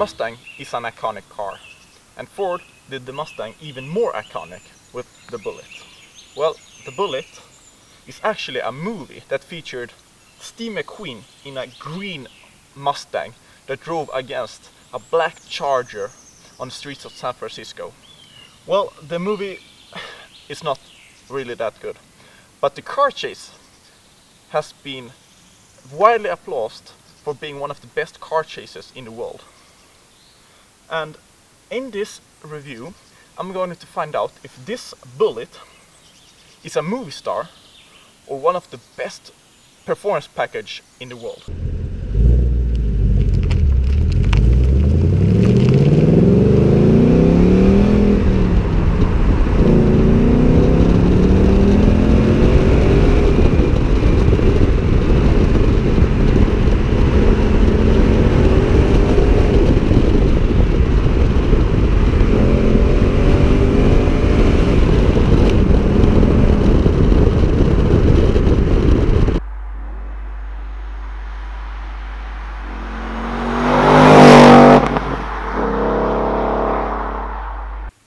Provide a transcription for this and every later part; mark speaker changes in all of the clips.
Speaker 1: Mustang is an iconic car, and Ford did the Mustang even more iconic with the Bullitt. Well, the Bullitt is actually a movie that featured Steve McQueen in a green Mustang that drove against a black Charger on the streets of San Francisco. Well, the movie is not really that good, but the car chase has been widely applauded for being one of the best car chases in the world. And in this review, I'm going to find out if this Bullitt is a Moviestar or one of the best performance package in the world.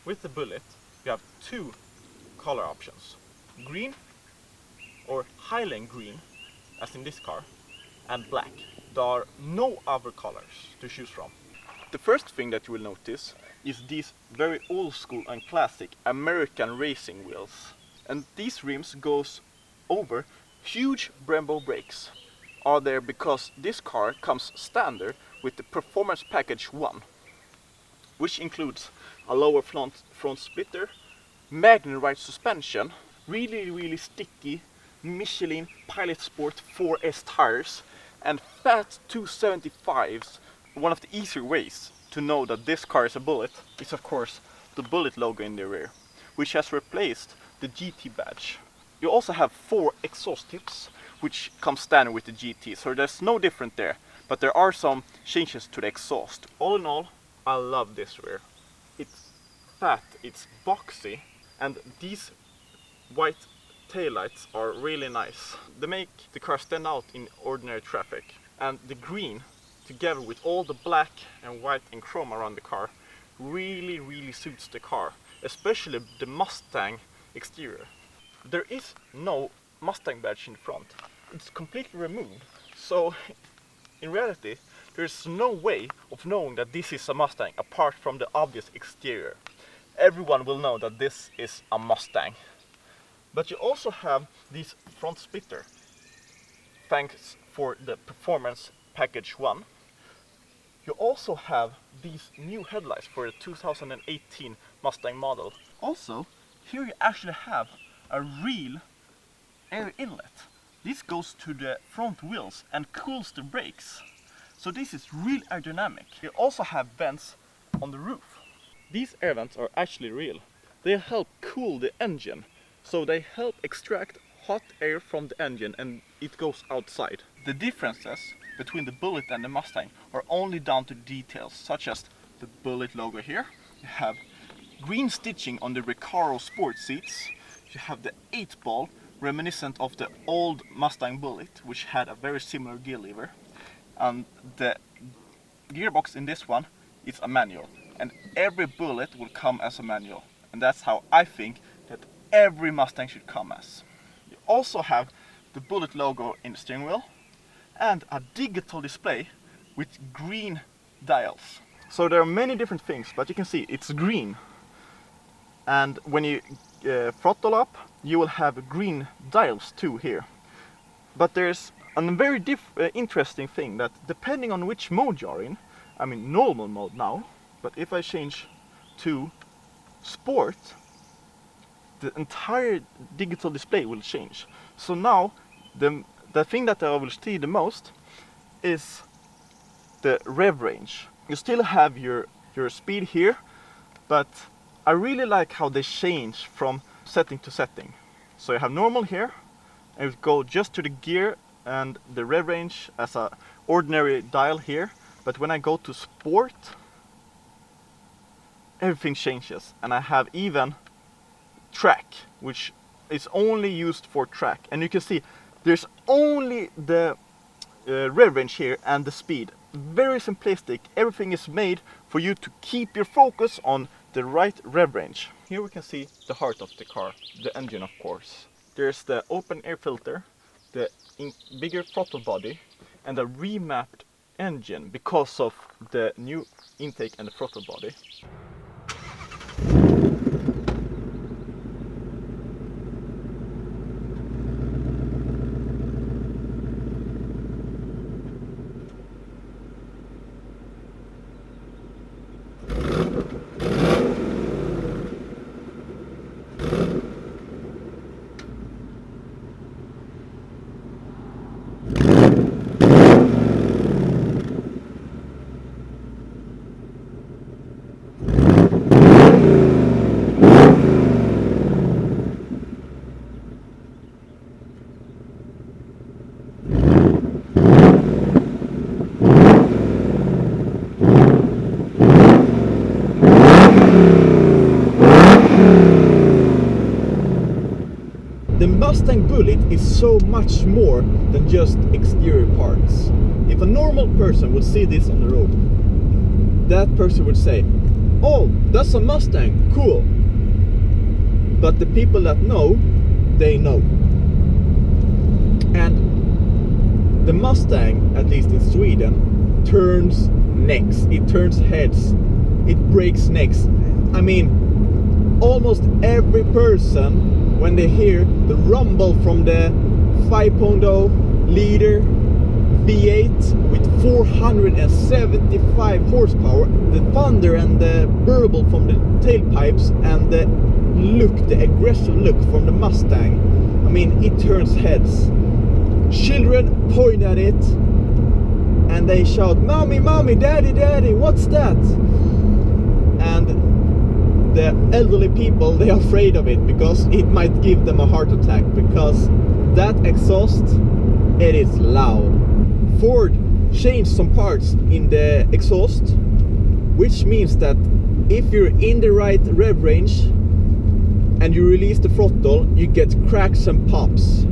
Speaker 1: With the Bullitt, you have two color options: green or Highland green, as in this car, and black. There are no other colors to choose from. The first thing that you will notice is these very old school and classic American racing wheels. And these rims goes over huge Brembo brakes. Are there because this car comes standard with the Performance Package 1, which includes a lower front splitter, magnet ride suspension, really sticky Michelin Pilot Sport 4S tires, and fat 275s. One of the easier ways to know that this car is a Bullitt is of course the Bullitt logo in the rear, which has replaced the GT badge. You also have 4 exhaust tips, which come standard with the GT, so there's no different there, but there are some changes to the exhaust. All in all, I love this rear. It's fat, it's boxy, and these white taillights are really nice. They make the car stand out in ordinary traffic. And the green, together with all the black and white and chrome around the car, really suits the car, especially the Mustang exterior. There is no Mustang badge in front. It's completely removed, so in reality there's no way of knowing that this is a Mustang apart from the obvious exterior. Everyone will know that this is a Mustang. But you also have this front splitter, thanks for the Performance Package 1. You also have these new headlights for the 2018 Mustang model. Also, here you actually have a real air inlet. This goes to the front wheels and cools the brakes. So this is real aerodynamic. You also have vents on the roof. These air vents are actually real. They help cool the engine. So they help extract hot air from the engine and it goes outside. The differences between the Bullitt and the Mustang are only down to details, such as the Bullitt logo here. You have green stitching on the Recaro sport seats. You have the 8-ball, reminiscent of the old Mustang Bullitt, which had a very similar gear lever. And the gearbox in this one is a manual, and every Bullitt will come as a manual, and that's how I think that every Mustang should come as. You also have the Bullitt logo in the steering wheel and a digital display with green dials. So there are many different things, but you can see it's green, and when you throttle up you will have green dials too here. But there's a very interesting thing, that depending on which mode you're in, I'm in normal mode now, but if I change to sport, the entire digital display will change. So now the thing that I will see the most is the rev range. You still have your speed here, but I really like how they change from setting to setting. So you have normal here, and you go just to the gear and the rev range as a ordinary dial here, but when I go to sport, everything changes, and I have even track, which is only used for track, and you can see there's only the rev range here and the speed. very simplistic. Everything is made for you to keep your focus on the right rev range. Here we can see the heart of the car, the engine of course. There's the open air filter, the bigger throttle body, and a remapped engine because of the new intake and the throttle body. The Mustang Bullitt is so much more than just exterior parts. If a normal person would see this on the road, that person would say, "Oh, that's a Mustang, cool." But the people that know, they know. And the Mustang, at least in Sweden, turns necks, it turns heads, it breaks necks. I mean, almost every person, when they hear the rumble from the 5.0 liter V8 with 475 horsepower, the thunder and the burble from the tailpipes, and the look, the aggressive look from the Mustang, I mean, it turns heads. Children point at it and they shout, "Mommy, mommy, daddy, daddy, what's that?" And the elderly people, they are afraid of it because it might give them a heart attack, because that exhaust, it is loud. Ford changed some parts in the exhaust, which means that if you're in the right rev range and you release the throttle, you get cracks and pops.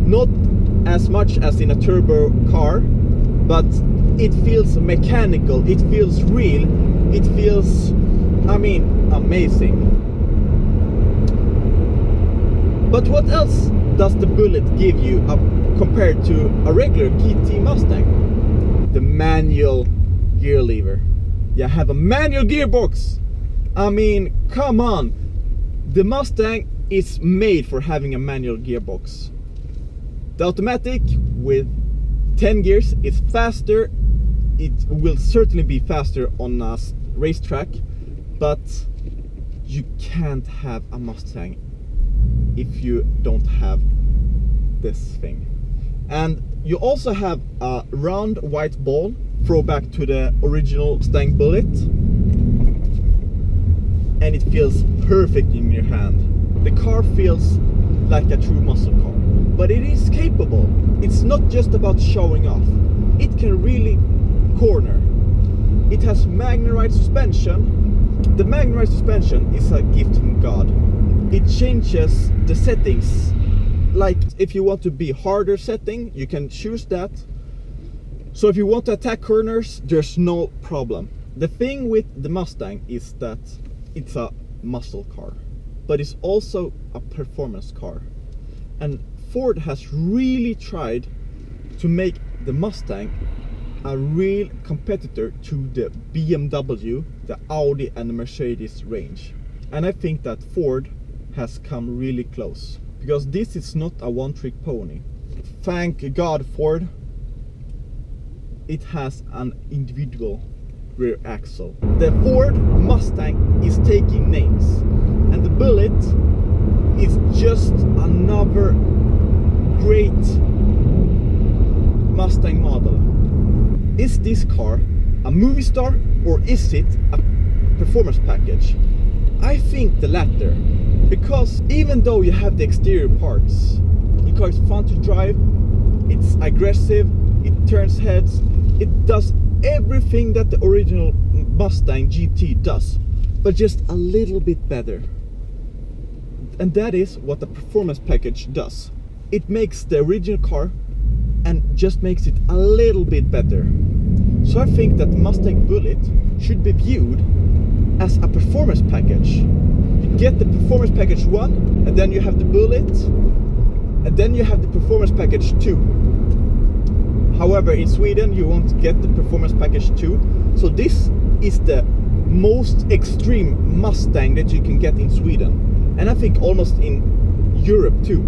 Speaker 1: Not as much as in a turbo car, but it feels mechanical, it feels real, it feels, I mean, amazing. But what else does the Bullitt give you compared to a regular GT Mustang? The manual gear lever. You have a manual gearbox. I mean, come on. The Mustang is made for having a manual gearbox. The automatic with 10 gears is faster. It will certainly be faster on a racetrack, but you can't have a Mustang if you don't have this thing. And you also have a round white ball, throwback to the original Mustang Bullitt, and it feels perfect in your hand. The car feels like a true muscle car, but it is capable. It's not just about showing off. It can really corner. It has magnetic suspension. The magnetic suspension is a gift from God. It changes the settings. Like if you want to be harder setting, you can choose that. So if you want to attack corners, there's no problem. The thing with the Mustang is that it's a muscle car, but it's also a performance car. And Ford has really tried to make the Mustang a real competitor to the BMW, the Audi and the Mercedes range. And I think that Ford has come really close, because this is not a one-trick pony. Thank God, Ford, it has an individual rear axle. The Ford Mustang is taking names, and the Bullitt is just another great Mustang model. Is this car a Moviestar, or is it a performance package? I think the latter, because even though you have the exterior parts, the car is fun to drive, it's aggressive, it turns heads, it does everything that the original Mustang GT does, but just a little bit better. And that is what the performance package does. It makes the original car and just makes it a little bit better.
Speaker 2: So I think that the Mustang Bullitt should be viewed as a performance package. You get the performance package 1, and then you have the Bullitt, and then you have the performance package 2. However, in Sweden you won't get the performance package 2. So this is the most extreme Mustang that you can get in Sweden, and I think almost in Europe too.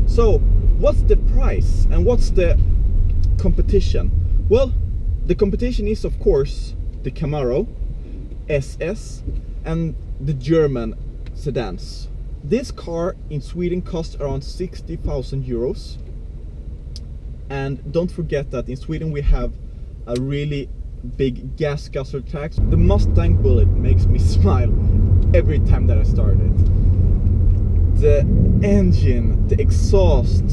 Speaker 2: So what's the price and what's the competition? Well, the competition is of course the Camaro SS and the German sedans. This car in Sweden costs around 60,000 euros. And don't forget that in Sweden we have a really big gas guzzler tax. The Mustang Bullitt makes me smile every time that I start it. The engine, the exhaust,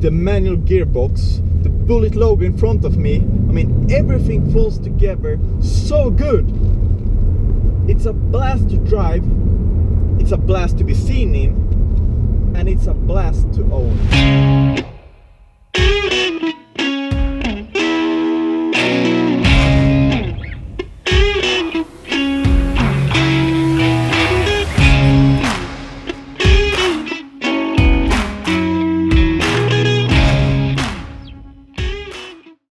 Speaker 2: the manual gearbox, the Bullitt logo in front of me. I mean, everything falls together so good. It's a blast to drive, it's a blast to be seen in, and it's a blast to own.